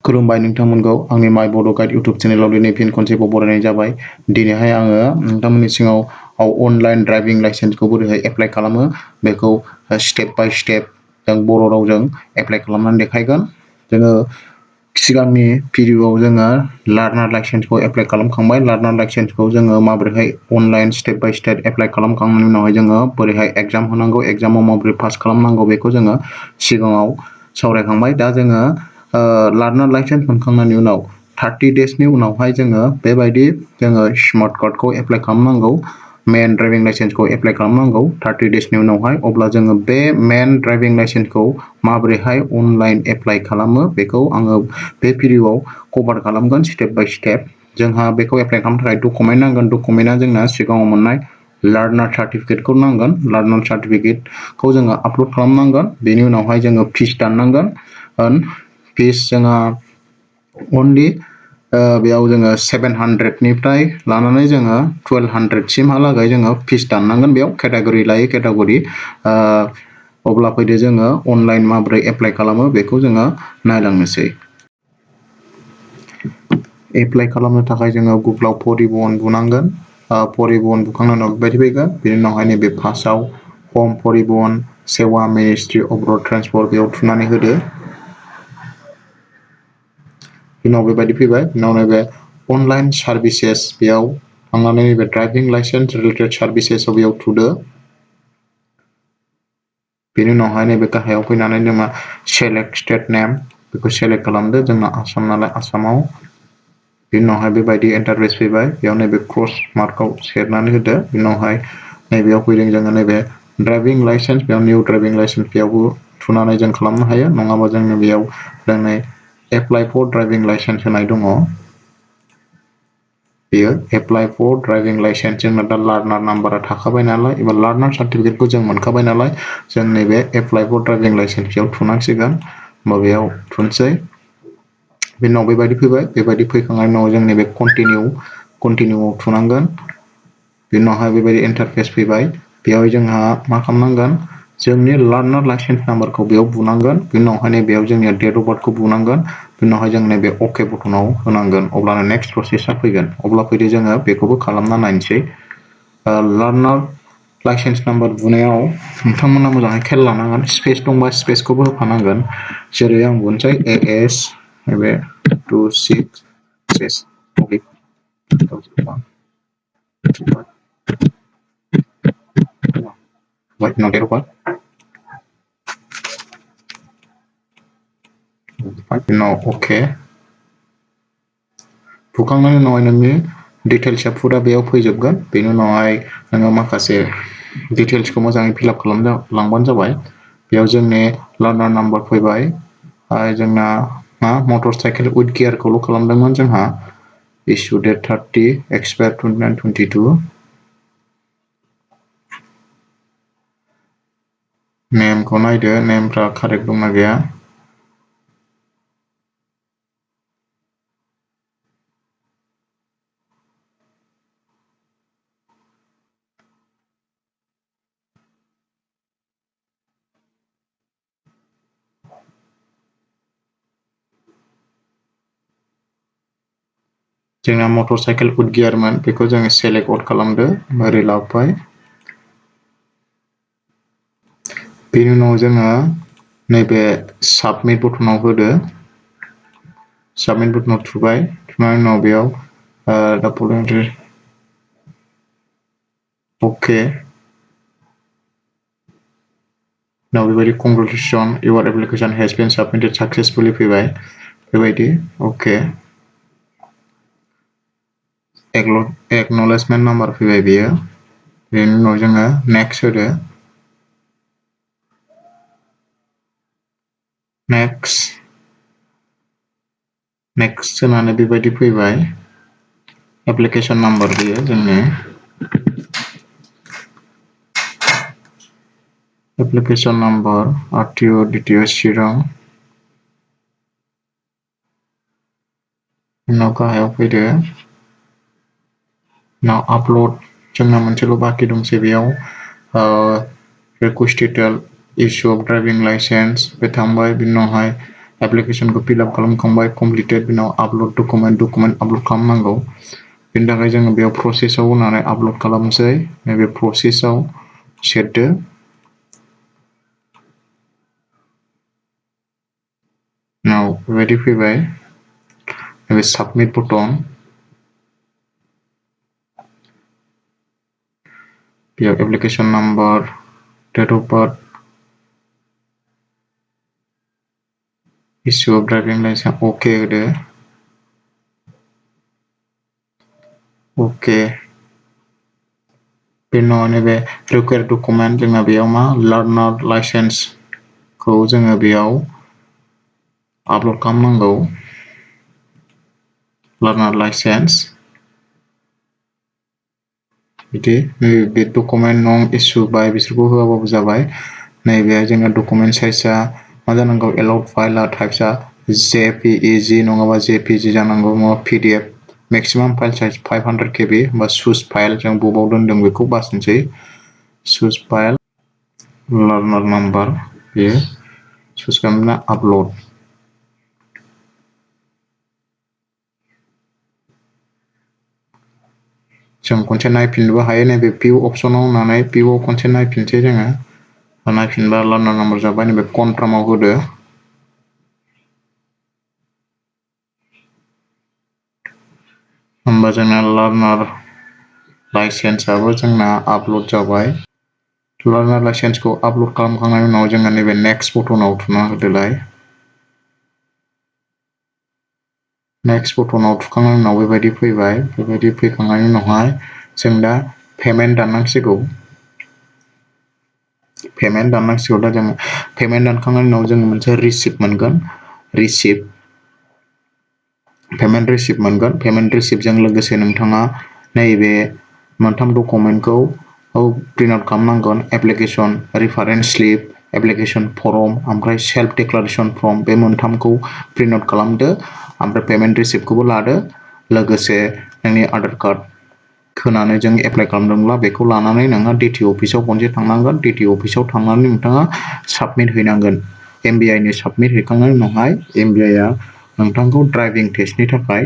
खुलुमबाय नोंथांमोनखौ आंनि माय बड' गाइड इउटुब चेनेलाव दिनै फिन खनसेबाव बरायनाय जाबाय। दिनैहाय आङो नोंथांमोननि सिगाङाव अनलाइन ड्राइभिं लाइसेन्सखौ बोरैहाय एप्लाइ खालामो बेखौ स्टेप बाय स्टेप जों बर' रावजों एप्लाइ खालामनानै देखायगोन। जोङो सिगांनि भिडिअ'आव जोङो लार्नार लाइसेन्सखौ एप्लाइ खालामखांबाय। लार्नार लाइसेन्सखौ जोङो माबोरैहाय online step by step apply खालामखांनायनि उनावहाय जोङो बोरैहाय एग्जाम होनांगौ, एग्जामाव माबोरै पास खालामनांगौ बेखौ जोङो सिगाङाव सावरायखांबाय। दा जोङो लार्नार लाइसेन्स मोनखांनायनि उनाव 30 डेजनि उनावहाय जोङो बेबायदि जोङो स्मार्ट कार्डखौ एप्लाइ खालामनांगौ, मेन ड्राइभिं लाइसेन्सखौ एप्लाइ खालामनांगौ 30 डेजनि उनावहाय। अब्ला जोङो बे मेन ड्राइभिं लाइसेन्सखौ माबोरैहाय अनलाइन एप्लाइ खालामो बेखौ आङो बे भिडिअ'आव कभार खालामगोन स्टेप बाय स्टेप। जोंहा बेखौ एप्लाइ खालामनो थाखाय डकुमेन्ट नांगोन। डकुमेन्टआ जोंना सिगाङाव मोननाय लार्नार सार्टिफिकेटखौ नांगोन। लार्नार सार्टिफिकेटखौ जोङो आपल'ड खालामनांगोन। बेनि उनावहाय जोङो फिस दाननांगोन। फिस जोंहा अनलि बेयाव जोङो 700निफ्राय लानानै जोङो 1200सिमहालागै जोङो फिस दाननांगोन। बेयाव केटागरि लायै केटागरि। अब्ला फैदो जोङो अनलाइन माबोरै एप्लाइ खालामो बेखौ जोङो नायलांनोसै। एप्लाइ खालामनो थाखाय जोङो गुगोलाव परिबहन बुनांगोन। परिबहन बुखांनायनि उनाव बेबायदि फैगोन। बेनि उनावहाय नैबे फार्स्टआव हम परिबहन सेवा मिनिस्ट्रि अफ रड ट्रेन्सपर्ट बेयाव थुनानै होदो। उनाव बेबायदि फैबाय। उनाव नैबे अनलाइन सार्भिसेस बेयाव थांनानै नैबे ड्राइभिं लाइसेन्स रिलेटेड सार्भिसेसाव बेयाव थुदो। बेनि उनावहाय नैबे गाहायाव फैनानै जोंहा सेलेक्ट स्टेट नेम बेखौ सेलेक्ट खालामदो। जोंना आसाम नालाय आसामाव। बेनि उनावहाय बेबायदि इन्टारफेस फैबाय। बेयाव नैबे क्रस मार्कआव सेरनानै होदो। बेनि उनावहाय नैबेयाव फैदों जोङो नैबे ड्राइभिं लाइसेन्स बेयाव निउ ड्राइभिं लाइसेन्स बेयावबो थुनानै जों खालामनो हायो। नङाबा जोंनो बेयाव दिनै एप्लाइ फर ड्राइभिं लाइसेन्स होनाय दङ। बेयो एप्लाइ फर ड्राइभिं लाइसेन्स जोंना दा लार्नार नाम्बारा थाखाबाय नालाय एबा लार्नार सार्टिफिकेटखौ जों मोनखाबाय नालाय जों नैबे एप्लाइ फर ड्राइभिं लाइसेन्स बेयाव थुनांसिगोन। होमबा बेयाव थुनोसै। बेनि उनाव बेबायदि फैबाय। बेबायदि फैखांनायनि उनाव जों नैबे कन्टिनिउआव थुनांगोन। बेनि उनावहाय बेबायदि इन्टारफेस फैबाय। बेयाव जोंहा मा खालामनांगोन जोंनि लार्नार लाइसेन्स नाम्बारखौ बेयाव बुनांगोन। बेनि उनावहाय नैबेयाव जोंनिया डेट अफ बार्थखौ बुनांगोन। बेनि उनावहाय जों नैबे अके बटनाव होनांगोन। अब्लानो नेक्स्ट प्रसेसा फैगोन। अब्ला फैदो जोङो बेखौबो खालामना नायनोसै। लार्नार लाइसेन्स नाम्बार बुनायाव नोंथांमोना मोजाङै खेल लानांगोन। स्पेस दंबा स्पेसखौबो होफानांगोन। जेरै आं बुनोसै AS नैबे 26 अके बुखांनायनि उनावहाय नोंनि डिटेल्सआ फुरा बेयाव फैजोबगोन। बेनि उनावहाय नोङो माखासे डिटेल्सखौ मोजाङै फिलआप खालामलांबानो जाबाय। बेयाव जोंनि लार्नार नाम्बार फैबाय। जोंना मटर साइकेल उइथ गियारखौल' खालामदोंमोन जोंहा। इसु डेट 30 एक्सपायार 29/22। नेमखौ नायदो नेमफ्रा कारेक्ट दंना गैया। जोंना मटर साइकेल उइथ गियारमोन बेखौ जोङो सेलेक्ट आउट खालामदो। ओरै लाबोबाय। बेनि उनाव जोङो नैबे साबमिट बटनाव होदो। साबमिट बटनाव थुबाय। थुनायनि उनाव बेयाव अके नाव बेबायदि congratulation इउर application has been साबमिटेड successfully फैबाय। बेबायदि अके एक्न'लेजमेन्ट नाम्बार फैबाय बेयो। बेनि उनाव जोङो नेक्स्ट होदो। नेक्स्ट होनानै बेबायदि फैबाय। एप्लिकेसन नाम्बार बेयो जोंनि एप्लिकेसन नाम्बार RTO DTO चिरां। उनाव गाहायाव फैदो। नाव आपल'ड जोंना मोनसेल' बाखि दंसै बेयाव request detail issue of driving licence बे थांबाय। बिनि उनावहाय एप्लिकेशनखौ फिलआप खालामखांबाय कमप्लिटेड बिनाव आपल'ड डकुमेन्ट आपल'ड खालामनांगौ बेनि थाखाय जोङो बेयाव प्रसेसआव होनानै आपल'ड खालामसै नैबे प्रसेसआव सेरदो उनाव बेबायदि फैबाय नैबे साबमिट बटन बेयाव application number date of birth issue of driving licence अके होदो अके बेनि उनाव नैबे रिकुवेर डकुमेन्ट जोंना बेयाव मा लार्नार लाइसेन्सखौ जोङो बेयाव आपल'ड खालामनांगौ लार्नार लाइसेन्स बिदि नैबे डकुमेन्ट नं इस्यु बाय बिसोरखौ होआबाबो जाबाय नैबे जोङो डकुमेन्ट साइजआ मा जानांगौ एलाउड फाइल टाइप्सआ JPEG नङाबा JPG जानांगौ नङाबा PDF maximum file size 500 KB होमबा सुज फाइल जों बबाव दोनदों बेखौ बासिनोसै सुज फाइल लार्नार नाम्बार बेयो सुज खालामना आपल'ड जों खनसे नायफिननोबो हायो नैबे भिउ अपसनाव होनानै भिउआव खनसे नायफिनसै जोङो नायफिनबा लार्नार नाम्बार जाबाय नैबे कनफार्माव होदो होमबा जोंना लार्नार लाइसेन्सआबो जोंना आपल'ड जाबाय लार्नार लाइसेन्सखौ आपल'ड खालामखांनायनि उनाव जोङो नैबे नेक्स्ट बटनाव थुना होदोलाय नेक्स्ट बटनाव थुखांनायनि उनाव बेबायदि फैबाय बेबायदि फैखांनायनि उनावहाय जों दा पेमेन्ट दाननांसिगौ पेमेन्ट दाननांसिगौ दा जोङो पेमेन्ट दानखांनायनि उनाव जोङो मोनसे रिसिप्ट मोनगोन पेमेन्ट रिसिप्ट मोनगोन पेमेन्ट रिसिप्टजों लोगोसे नोंथाङा नैबे मोनथाम डकुमेन्टखौ प्रिन्ट आउट खालामनांगोन application reference slip application form ओमफ्राय सेल्फ डिक्लारेसन फर्म बे मोनथामखौ प्रिन्ट आउट खालामदो ओमफ्राय पेमेन्ट रिसिप्टखौबो लादो लोगोसे नोंनि आधार कार्ड होनानै जों एप्लाइ खालामदोंब्ला बेखौ लानानै नोंहा DTI अफिसाव खनसे थांनांगोन DTI अफिसाव थांनानै नोंथाङा साबमिट हैनांगोन MBI नि साबमिट हैखांनायनि उनावहाय MBI आ नोंथांखौ ड्राइभिं टेस्टनि थाखाय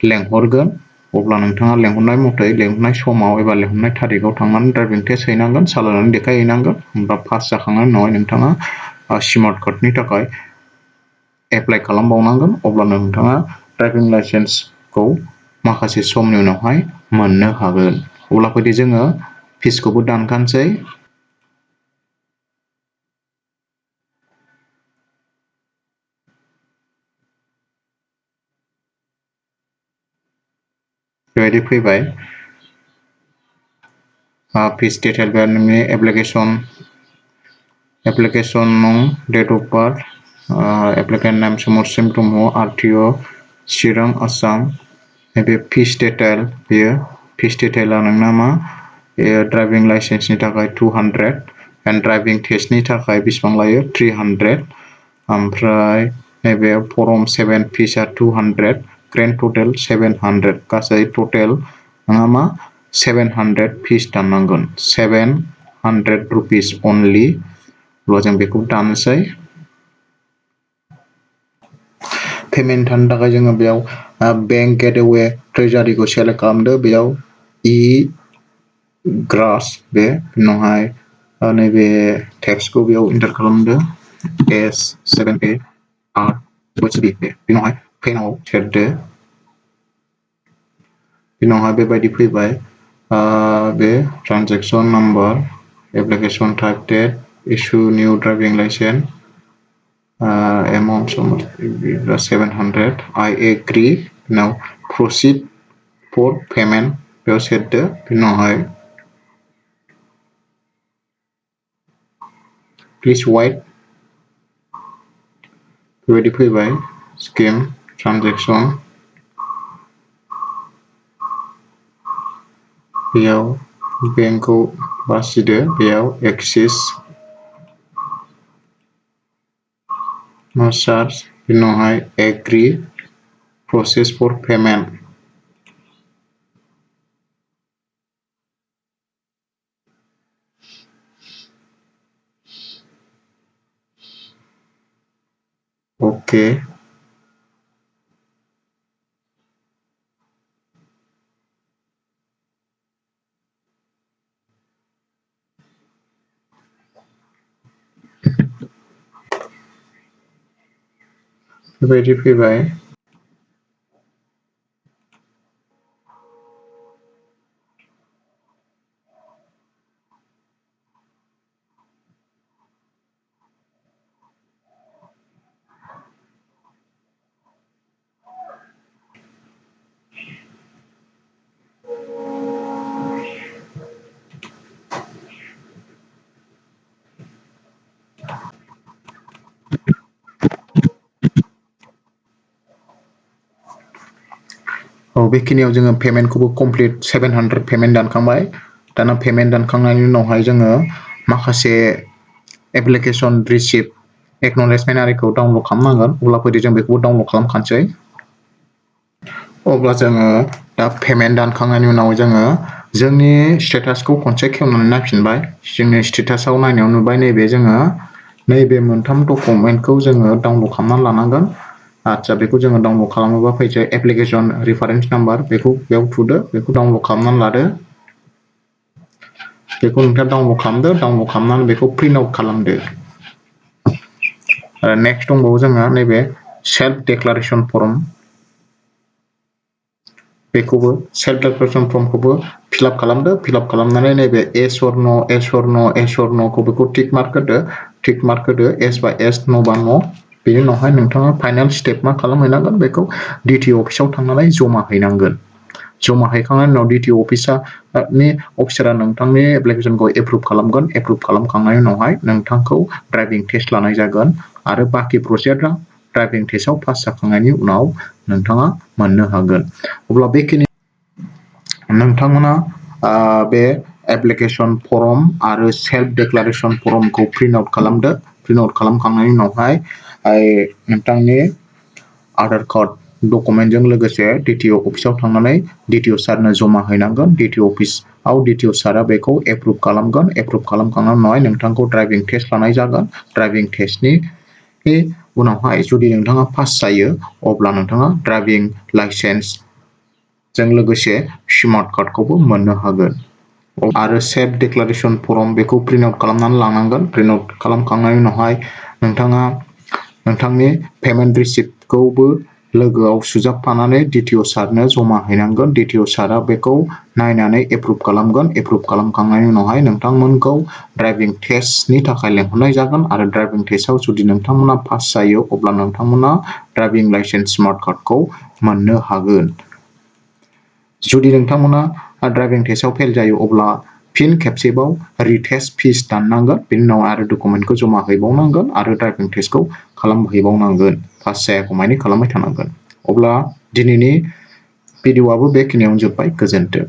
लेंहरगोन अब्ला नोंथाङा लेंहरनाय मथै लेंहरनाय समाव एबा लेंहरनाय थारिखआव थांनानै ड्राइभिं टेस्ट हैनांगोन सालायनानै देखायहैनांगोन होमबा पास जाखांनायनि उनावहाय नोंथाङा स्मार्ट कार्डनि थाखाय एप्लाइ खालामबावनांगोन अब्लानो नोंथाङा ड्राइभिं लाइसेन्सखौ माखासे समनि उनावहाय मोननो हागोन अब्ला फैदो जोङो फिसखौबो दानखानोसै बेबायदि फैबाय फिस डिटेल बे नोंनि एप्लिकेसन नं डेट अफ बार्थ एप्लिकेन्ट नाम समरसिम ब्रह्म RTO चिरां आसाम नैबे फिस डिटेल बेयो फिस डिटेला नोंना मा ड्राइभिं लाइसेन्सनि थाखाय 200 एन्ड ड्राइभिं टेस्टनि थाखाय बेसेबां लायो 300 ओमफ्राय नैबे फर्म 7 फिसआ 200 ग्रेन्ड टटेल 700 गासै टटेल नोंहा मा 700 फिस दाननांगोन 700 रुपिस अनलि अब्ला जों बेखौ दाननोसै पेमेन्ट होनो थाखाय जोङो बेयाव बेंक गेटवे ट्रेजारिखौ सेलेक्ट खालामदो बेयाव ग्रास बे उनावहाय नैबे टेक्सखौ बेयाव एन्टार खालामदो S7AR बे उनावहाय पेनाव सेरदो उनावहाय बेबायदि फैबाय बे transaction number application type date issue new driving licence amount 700 I agree now proceed for payment बेयाव सेरदो उनावहाय please wait बेबायदि फैबाय स्किम ट्रान्जेक्सन बेयाव बेंकखौ बासिदो बेयाव एक्सिस no charge उनावहाय agree process for payment अके बेबायदि फैबाय बेखिनियाव जोङो पेमेन्टखौबो कमप्लिट 700 पेमेन्ट दानखांबाय दाना पेमेन्ट दानखांनायनि उनावहाय जोङो माखासे एप्लिकेसन रिसिप्ट एक्न'लेजमेन्ट आरिखौ डाउनलड खालामनांगोन अब्ला फैदो जों बेखौबो डाउनलड खालामखानोसै अब्ला जोङो दा पेमेन्ट दानखांनायनि उनाव जोङो जोंनि स्टेटासखौ खनसे खेवनानै नायफिनबाय जोंनि स्टेटासाव नायनायाव नुबाय नैबे जोङो नैबे मोनथाम डकुमेन्टखौ जोङो डाउनलड खालामनानै लानांगोन आচ্ছা बेखौ जोङो डाउनलड खालामोबा फैसै एप्लिकेसन रेफारेन्स नाम्बार बेखौ बेयाव थुदो बेखौ डाउनलड खालामनानै लादो बेखौ नोंथाङा डाउनलड खालामदो डाउनलड खालामनानै बेखौ प्रिन्ट आउट खालामदो नेक्स्ट दंबावो जोंहा नैबे सेल्फ डिक्लारेसन फर्म बेखौबो सेल्फ डिक्लारेसन फर्मखौबो फिलआप खालामदो फिलआप खालामनानै नैबे एस अर न'खौ बेखौ टिक मार्क होदो टिक मार्क होदो एस बा एस न' बा न' बेनि उनावहाय नोंथाङा फाइनाल स्टेप मा खालामहैनांगोन बेखौ डिटिअ अफिसाव थांनानै जमा हैनांगोन जमा हैखांनायनि उनाव डिटिअ अफिसारा नोंथांनि एप्लिकेसनखौ एप्रुभ खालामगोन एप्रुभ खालामखांनायनि उनावहाय नोंथांखौ ड्राइभिं टेस्ट लानाय जागोन आरो बाखि प्रसेसआ ड्राइभिं टेस्टआव पास जाखांनायनि उनाव नोंथाङा मोननो हागोन अब्ला बेखिनि नोंथांमोना बे एप्लिकेसन फर्म आरो सेल्फ डिक्लारेसन फर्मखौ प्रिन्ट आउट खालामदो प्रिन्ट आउट खालामखांनायनि उनावहाय नोंथांनि आधार कार्ड डकुमेन्टजों लोगोसे डिटिअ अफिसाव थांनानै डिटिअ सारनो जमा हैनांगोन डिटिअ अफिसाव डिटिअ सारा बेखौ एप्रुभ खालामगोन एप्रुभ खालामखांनायनि उनावहाय नोंथांखौ ड्राइभिं टेस्ट लानाय जागोन ड्राइभिं टेस्टनि उनावहाय जुदि नोंथाङा पास जायो अब्ला नोंथाङा ड्राइभिं लाइसेन्सजों लोगोसे स्मार्ट कार्डखौबो मोननो हागोन आरो सेल्फ डिक्लारेसन फर्म बेखौ प्रिन्ट आउट खालामनानै लानांगोन प्रिन्ट आउट खालामखांनायनि उनावहाय नोंथाङा नोंथांनि पेमेन्ट रिसिप्टखौबो लोगोआव सुजाबफानानै डिटिअ सारनो जमा हैनांगोन डिटिअ सारा बेखौ नायनानै एप्रुभ खालामगोन एप्रुभ खालामखांनायनि उनावहाय नोंथांमोनखौ ड्राइभिं टेस्टनि थाखाय लेंहरनाय जागोन आरो ड्राइभिं टेस्टआव जुदि नोंथांमोना पास जायो अब्ला नोंथांमोना ड्राइभिं लाइसेन्स स्मार्ट कार्डखौ मोननो हागोन जुदि नोंथांमोना ड्राइभिं टेस्टआव फेल जायो अब्ला फिन खेबसेबाव रिटेस्ट फिस दाननांगोन बेनि उनाव आरो डकुमेन्टखौ जमा हैबावनांगोन आरो ड्राइभिं टेस्टखौ खालामहैबावनांगोन पास जायागौमानि खालामबाय थानांगोन अब्ला दिनैनि भिडिअ'आबो बेखिनियावनो जोब्बाय गोजोन्थों